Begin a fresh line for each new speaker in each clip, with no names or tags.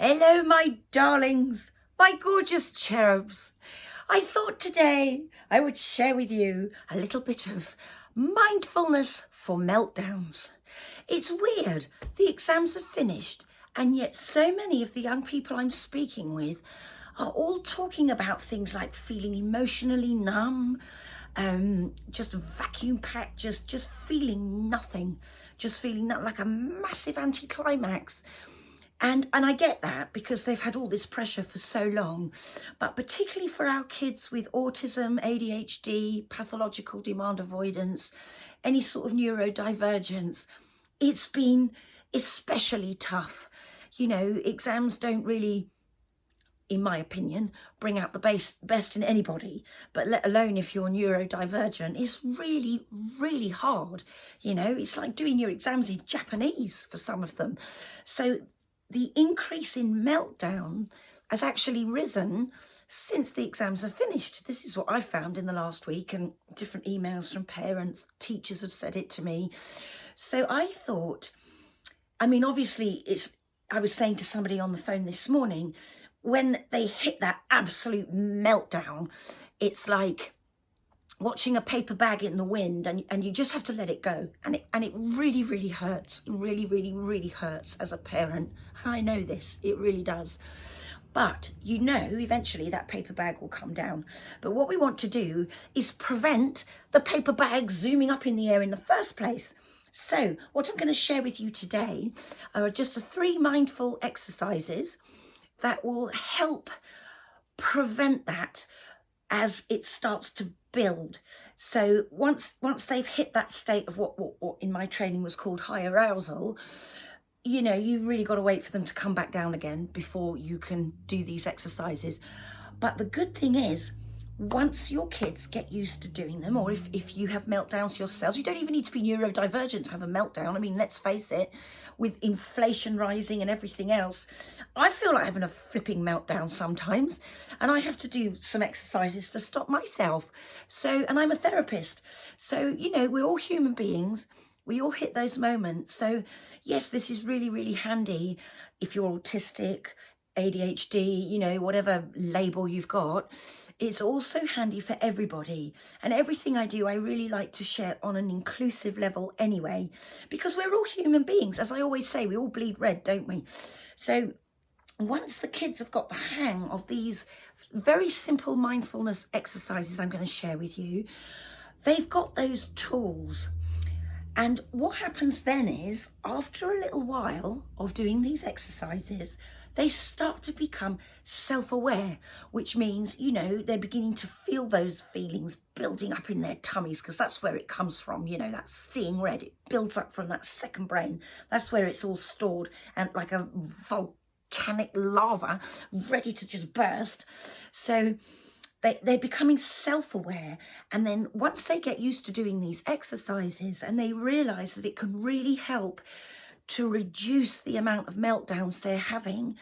Hello, my darlings, my gorgeous cherubs. I thought today I would share with you a little bit of mindfulness for meltdowns. It's weird, the exams are finished, and yet so many of the young people I'm speaking with are all talking about things like feeling emotionally numb, just vacuum packed, just feeling nothing, like a massive anticlimax. And I get that because they've had all this pressure for so long, but particularly for our kids with autism, ADHD, pathological demand avoidance, any sort of neurodivergence, it's been especially tough. You know, exams don't really, in my opinion, bring out the best in anybody, but let alone if you're neurodivergent, it's really, really hard. You know, it's like doing your exams in Japanese for some of them. So the increase in meltdown has actually risen since the exams are finished. This is what I found in the last week, and different emails from parents, teachers have said it to me. So I thought, I mean, obviously I was saying to somebody on the phone this morning, when they hit that absolute meltdown, it's like watching a paper bag in the wind, and you just have to let it go, and it really, really hurts. Really, really, really hurts as a parent. I know this, it really does. But you know, eventually that paper bag will come down. But what we want to do is prevent the paper bag zooming up in the air in the first place. So what I'm going to share with you today are just 3 mindful exercises that will help prevent that as it starts to build. So once they've hit that state of what in my training was called high arousal, you know, you really got to wait for them to come back down again before you can do these exercises. But the good thing is, once your kids get used to doing them, or if you have meltdowns yourselves, you don't even need to be neurodivergent to have a meltdown. I mean, let's face it, with inflation rising and everything else, I feel like having a flipping meltdown sometimes, and I have to do some exercises to stop myself. So, and I'm a therapist, so, you know, we're all human beings. We all hit those moments. So yes, this is really, really handy if you're autistic, ADHD, you know, whatever label you've got. It's also handy for everybody. And everything I do, I really like to share on an inclusive level anyway, because we're all human beings. As I always say, we all bleed red, don't we? So once the kids have got the hang of these very simple mindfulness exercises I'm going to share with you, they've got those tools. And what happens then is, after a little while of doing these exercises, they start to become self-aware, which means, you know, they're beginning to feel those feelings building up in their tummies, because that's where it comes from. You know, that seeing red, it builds up from that second brain. That's where it's all stored, and like a volcanic lava ready to just burst. So they're becoming self-aware, and then once they get used to doing these exercises and they realize that it can really help to reduce the amount of meltdowns they're having,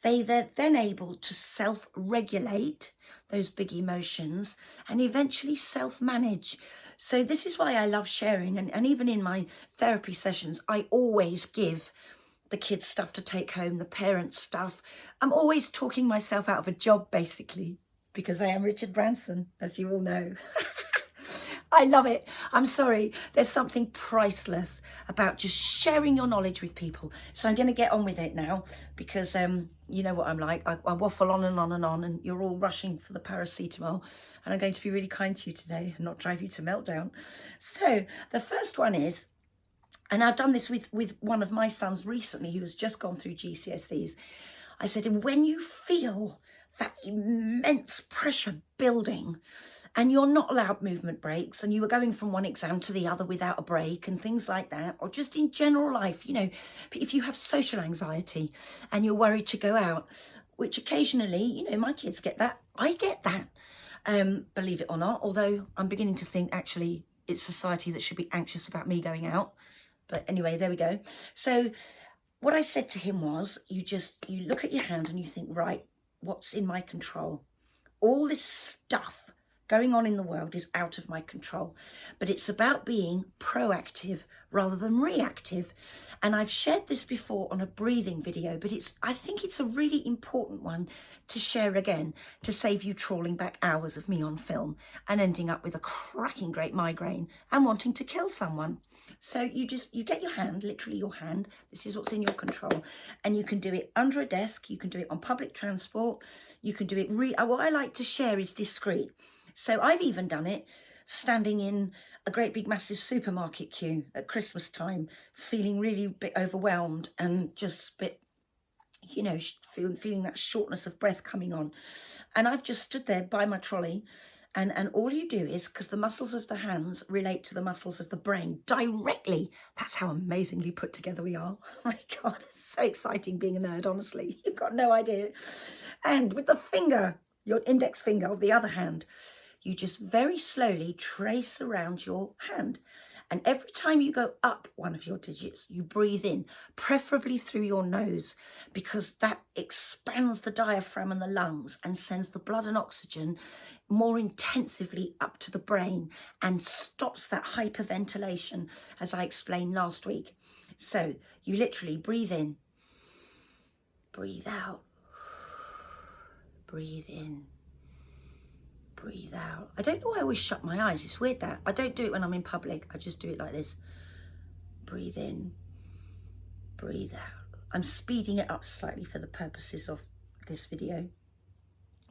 they're then able to self-regulate those big emotions and eventually self-manage. So this is why I love sharing, and even in my therapy sessions, I always give the kids stuff to take home, the parents stuff. I'm always talking myself out of a job, basically, because I am Richard Branson, as you all know. I love it. I'm sorry. There's something priceless about just sharing your knowledge with people. So I'm going to get on with it now, because you know what I'm like. I waffle on and on and on, and you're all rushing for the paracetamol. And I'm going to be really kind to you today and not drive you to meltdown. So the first one is, and I've done this with one of my sons recently who has just gone through GCSEs. I said, and when you feel that immense pressure building, and you're not allowed movement breaks, and you were going from one exam to the other without a break and things like that, or just in general life, you know, if you have social anxiety and you're worried to go out, which occasionally, you know, my kids get that, I get that, believe it or not, although I'm beginning to think actually it's society that should be anxious about me going out. But anyway, there we go. So what I said to him was, you look at your hand and you think, right, what's in my control? All this stuff going on in the world is out of my control. But it's about being proactive rather than reactive. And I've shared this before on a breathing video, but I think it's a really important one to share again, to save you trawling back hours of me on film and ending up with a cracking great migraine and wanting to kill someone. So you get your hand, literally your hand, this is what's in your control, and you can do it under a desk, you can do it on public transport, you can do it, what I like to share is discreet. So I've even done it standing in a great big massive supermarket queue at Christmas time, feeling really a bit overwhelmed and just a bit, you know, feeling that shortness of breath coming on. And I've just stood there by my trolley, and all you do is, because the muscles of the hands relate to the muscles of the brain directly. That's how amazingly put together we are. Oh my God, it's so exciting being a nerd, honestly. You've got no idea. And with the finger, your index finger of the other hand, you just very slowly trace around your hand. And every time you go up one of your digits, you breathe in, preferably through your nose, because that expands the diaphragm and the lungs and sends the blood and oxygen more intensively up to the brain and stops that hyperventilation, as I explained last week. So you literally breathe in, breathe out, breathe in, breathe out. I don't know why I always shut my eyes. It's weird that. I don't do it when I'm in public. I just do it like this. Breathe in, breathe out. I'm speeding it up slightly for the purposes of this video,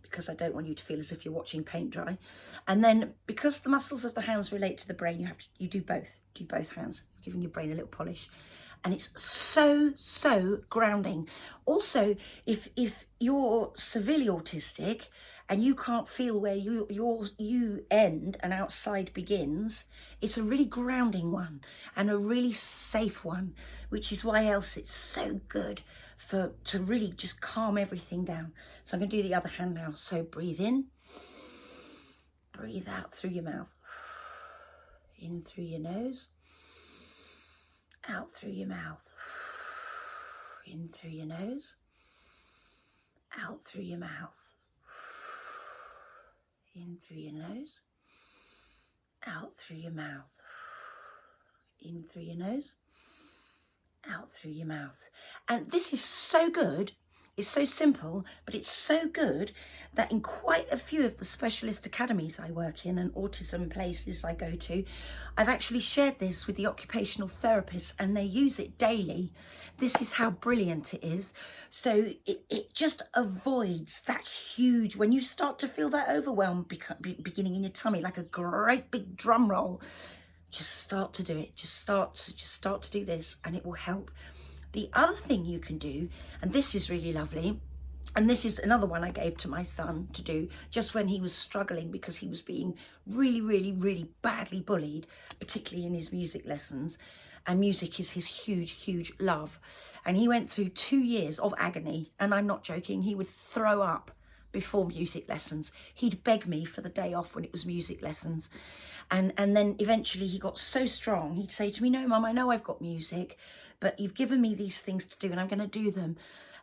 because I don't want you to feel as if you're watching paint dry. And then because the muscles of the hands relate to the brain, you do both hands, giving your brain a little polish. And it's so grounding. Also, if you're severely autistic and you can't feel where you end and outside begins, it's a really grounding one and a really safe one, which is why else it's so good to really just calm everything down. So I'm going to do the other hand now. So breathe in, breathe out through your mouth, in through your nose, out through your mouth, in through your nose, out through your mouth, in through your nose, out through your mouth, in through your nose, out through your mouth. And this is so good. It's so simple, but it's so good that in quite a few of the specialist academies I work in and autism places I go to, I've actually shared this with the occupational therapists and they use it daily. This is how brilliant it is. So it just avoids that huge, when you start to feel that overwhelm beginning in your tummy, like a great big drum roll, just start to do it. Just start to do this and it will help. The other thing you can do, and this is really lovely, and this is another one I gave to my son to do just when he was struggling because he was being really badly bullied, particularly in his music lessons. And music is his huge love. And he went through 2 years of agony, and I'm not joking, he would throw up before music lessons. He'd beg me for the day off when it was music lessons. And then eventually he got so strong, he'd say to me, "No, Mum, I know I've got music, but you've given me these things to do and I'm going to do them."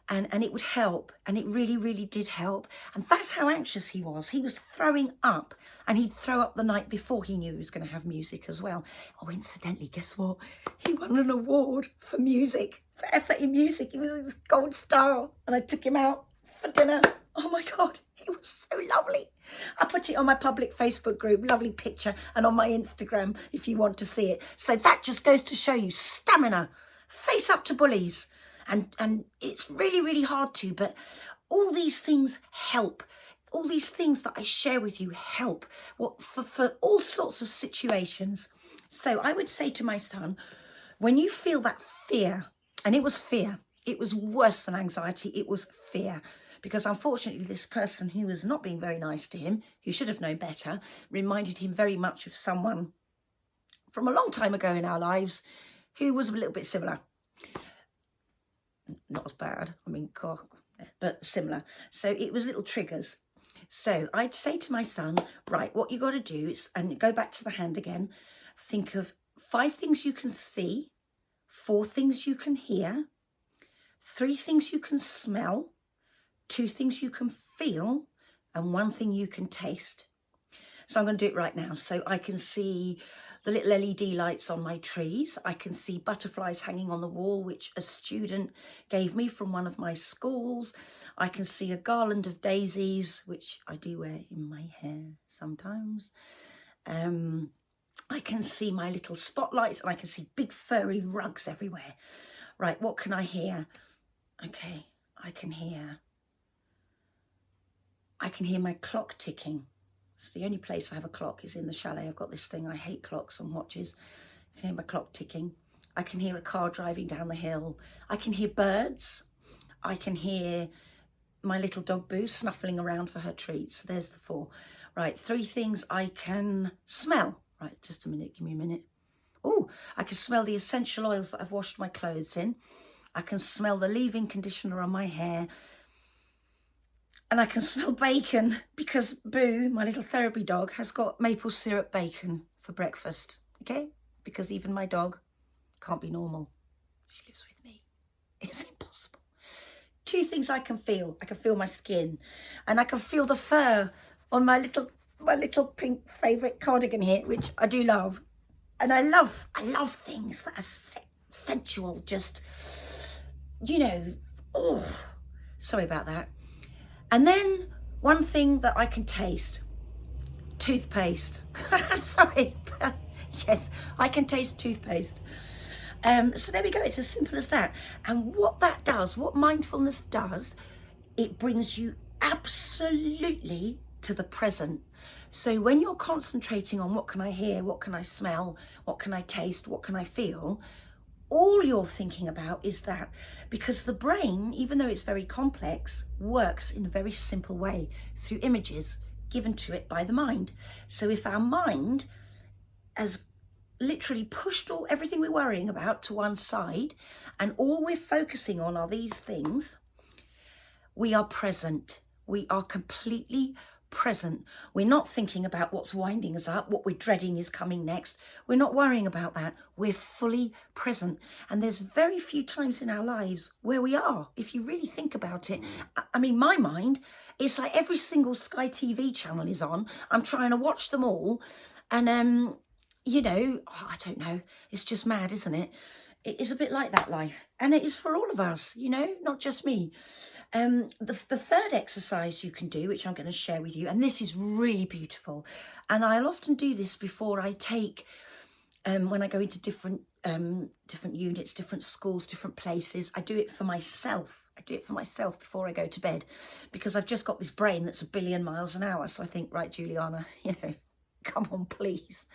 And it would help. And it really did help. And that's how anxious he was. He was throwing up, and he'd throw up the night before he knew he was going to have music as well. Oh, incidentally, guess what? He won an award for music, for effort in music. He was his gold star. And I took him out for dinner. Oh my God, it was so lovely. I put it on my public Facebook group, lovely picture, and on my Instagram if you want to see it. So that just goes to show you stamina, face up to bullies. And it's really hard to, but all these things help. All these things that I share with you help for all sorts of situations. So I would say to my son, when you feel that fear, and it was fear, it was worse than anxiety, it was fear. Because unfortunately, this person who was not being very nice to him, who should have known better, reminded him very much of someone from a long time ago in our lives who was a little bit similar. Not as bad, I mean, God, but similar. So it was little triggers. So I'd say to my son, right, what you got to do is, and go back to the hand again, think of 5 things you can see, 4 things you can hear, 3 things you can smell, 2 things you can feel, and 1 thing you can taste. So I'm going to do it right now. So I can see the little LED lights on my trees. I can see butterflies hanging on the wall, which a student gave me from one of my schools. I can see a garland of daisies, which I do wear in my hair sometimes. I can see my little spotlights, and I can see big furry rugs everywhere. Right, what can I hear? Okay, I can hear my clock ticking. It's the only place I have a clock is in the chalet. I've got this thing, I hate clocks and watches. I can hear my clock ticking. I can hear a car driving down the hill. I can hear birds. I can hear my little dog Boo snuffling around for her treats. There's the 4. Right, 3 things I can smell. Right, just a minute, give me a minute. Oh, I can smell the essential oils that I've washed my clothes in. I can smell the leave-in conditioner on my hair. And I can smell bacon because Boo, my little therapy dog, has got maple syrup bacon for breakfast, okay? Because even my dog can't be normal. She lives with me. It's impossible. 2 things I can feel. I can feel my skin, and I can feel the fur on my little pink favourite cardigan here, which I do love. And I love things that are sensual, just, you know, oh, sorry about that. And then one thing that I can taste, toothpaste. Sorry, yes, I can taste toothpaste. So there we go, it's as simple as that. And what that does, what mindfulness does, it brings you absolutely to the present. So when you're concentrating on what can I hear, what can I smell, what can I taste, what can I feel, all you're thinking about is that, because the brain, even though it's very complex, works in a very simple way through images given to it by the mind. So if our mind has literally pushed everything we're worrying about to one side, and all we're focusing on are these things, we are present. We are completely present. We're not thinking about what's winding us up, what we're dreading is coming next. We're not worrying about that. We're fully present. And there's very few times in our lives where we are, if you really think about it. I mean, my mind, it's like every single Sky TV channel is on. I'm trying to watch them all. And, you know, I don't know. It's just mad, isn't it? It is a bit like that life. And it is for all of us, you know, not just me. The 3rd exercise you can do, which I'm going to share with you, and this is really beautiful, and I'll often do this before I take, when I go into different units, different schools, different places. I do it for myself. I do it for myself before I go to bed, because I've just got this brain that's 1 billion miles an hour. So I think, right, Juliana, you know, come on, please.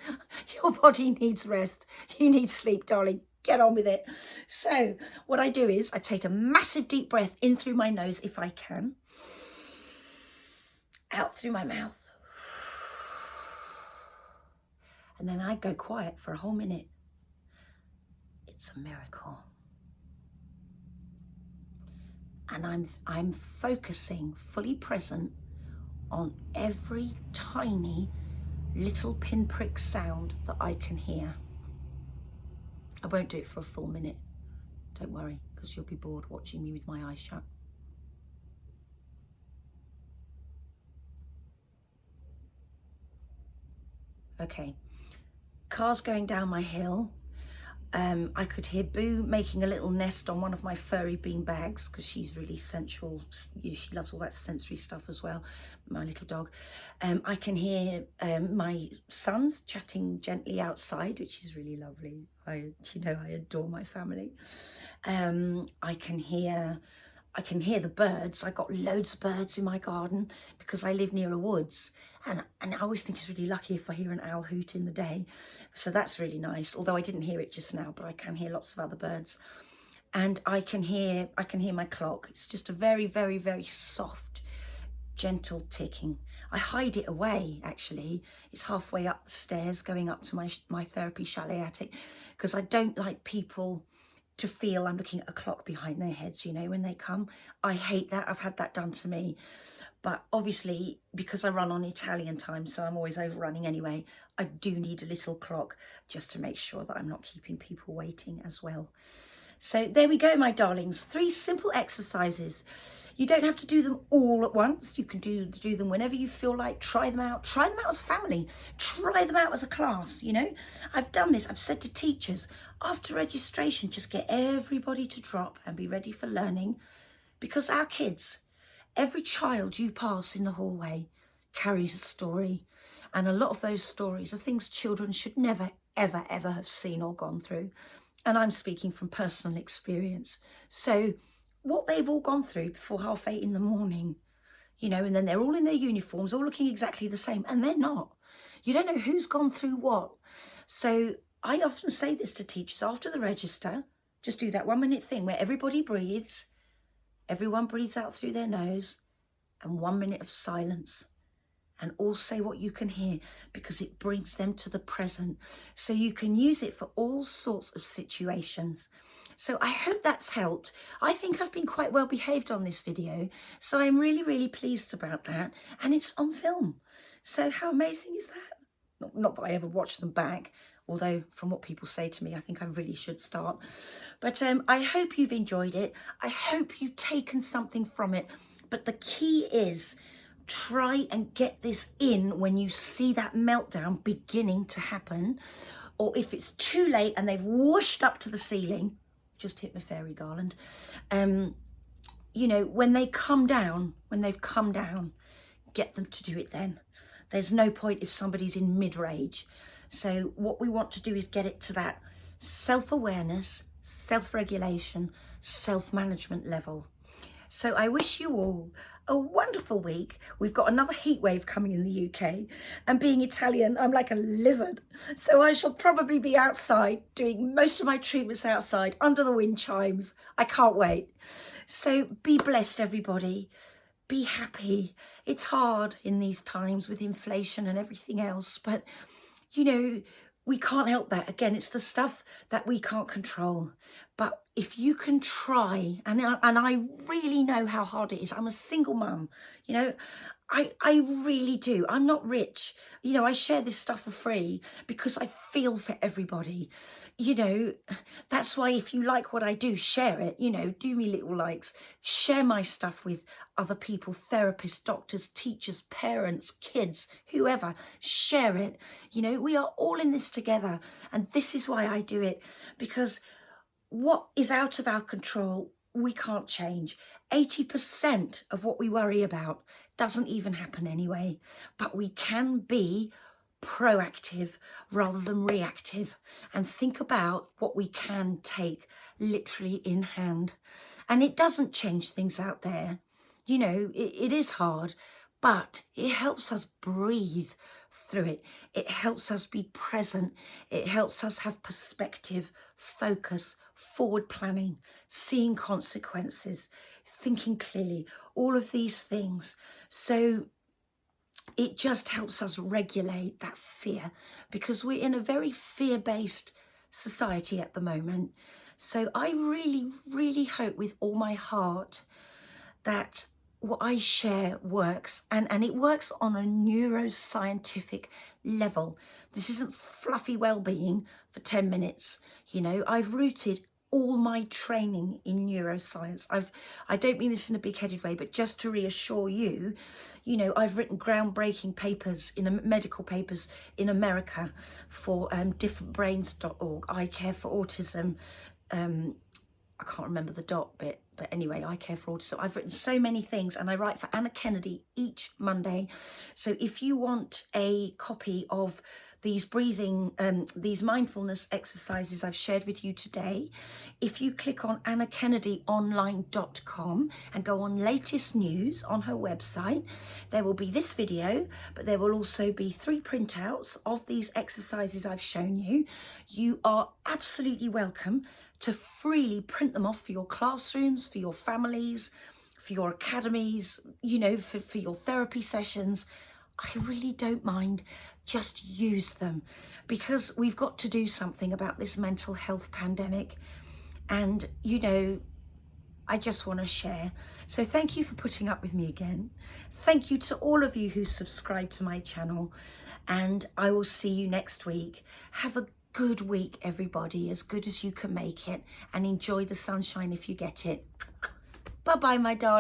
Your body needs rest. You need sleep, darling. Get on with it. So what I do is I take a massive deep breath in through my nose, if I can, out through my mouth. And then I go quiet for a whole minute. It's a miracle. And I'm focusing, fully present on every tiny little pinprick sound that I can hear. I won't do it for a full minute, don't worry, because you'll be bored watching me with my eyes shut. Okay, cars going down my hill. I could hear Boo making a little nest on one of my furry bean bags, because she's really sensual. She loves all that sensory stuff as well, my little dog. I can hear my sons chatting gently outside, which is really lovely. I adore my family. I can hear the birds. I got loads of birds in my garden because I live near a woods. And I always think it's really lucky if I hear an owl hoot in the day. So that's really nice. Although I didn't hear it just now, but I can hear lots of other birds. And I can hear my clock. It's just a very, very, very soft, gentle ticking. I hide it away, actually. It's halfway up the stairs going up to my therapy chalet attic, because I don't like people to feel I'm looking at a clock behind their heads, you know, when they come. I hate that. I've had that done to me. But obviously, because I run on Italian time, so I'm always overrunning anyway, I do need a little clock just to make sure that I'm not keeping people waiting as well. So there we go, my darlings. 3 simple exercises. You don't have to do them all at once. You can do them whenever you feel like. Try them out. Try them out as a family. Try them out as a class, you know. I've done this. I've said to teachers, after registration, just get everybody to drop and be ready for learning. Because our kids, every child you pass in the hallway carries a story. And a lot of those stories are things children should never, ever, ever have seen or gone through. And I'm speaking from personal experience. So what they've all gone through before 8:30 in the morning, you know, and then they're all in their uniforms, all looking exactly the same, and they're not. You don't know who's gone through what. So I often say this to teachers after the register, just do that 1-minute thing where everybody breathes, everyone breathes out through their nose, and 1 minute of silence. And all say what you can hear, because it brings them to the present. So you can use it for all sorts of situations. So I hope that's helped. I think I've been quite well behaved on this video. So I'm really, really pleased about that. And it's on film. So how amazing is that? Not that I ever watch them back, although from what people say to me, I think I really should start. But I hope you've enjoyed it. I hope you've taken something from it. But the key is, try and get this in when you see that meltdown beginning to happen, or if it's too late and they've whooshed up to the ceiling, just hit my fairy garland, you know, when they've come down, get them to do it then. There's no point if somebody's in mid-rage. So what we want to do is get it to that self-awareness, self-regulation, self-management level. So I wish you all a wonderful week. We've got another heat wave coming in the UK, and being Italian, I'm like a lizard. So I shall probably be outside doing most of my treatments outside under the wind chimes. I can't wait. So be blessed, everybody. Be happy. It's hard in these times with inflation and everything else, but you know, we can't help that. Again, it's the stuff that we can't control. But if you can try, and I really know how hard it is. I'm a single mum, you know, I really do. I'm not rich. You know, I share this stuff for free because I feel for everybody. You know, that's why if you like what I do, share it. You know, do me little likes. Share my stuff with other people, therapists, doctors, teachers, parents, kids, whoever. Share it. You know, we are all in this together. And this is why I do it, because what is out of our control, we can't change. 80% of what we worry about doesn't even happen anyway, but we can be proactive rather than reactive and think about what we can take literally in hand. And it doesn't change things out there. You know, it is hard, but it helps us breathe through it. It helps us be present. It helps us have perspective, focus, forward planning, seeing consequences, thinking clearly, all of these things. So it just helps us regulate that fear, because we're in a very fear-based society at the moment. So I really, really hope with all my heart that what I share works, and it works on a neuroscientific level. This isn't fluffy well-being for 10 minutes. You know, I've rooted all my training in neuroscience. I don't mean this in a big-headed way, but just to reassure you, you know, I've written groundbreaking papers, medical papers in America for differentbrains.org, I Care for Autism, I can't remember the dot bit, but anyway, I Care for Autism. I've written so many things, and I write for Anna Kennedy each Monday. So if you want a copy of these breathing, these mindfulness exercises I've shared with you today, if you click on annakennedyonline.com and go on latest news on her website, there will be this video, but there will also be 3 printouts of these exercises I've shown you. You are absolutely welcome to freely print them off for your classrooms, for your families, for your academies, you know, for your therapy sessions. I really don't mind. Just use them, because we've got to do something about this mental health pandemic. And, you know, I just want to share. So thank you for putting up with me again. Thank you to all of you who subscribe to my channel. And I will see you next week. Have a good week, everybody, as good as you can make it, and enjoy the sunshine if you get it. Bye-bye, my darling.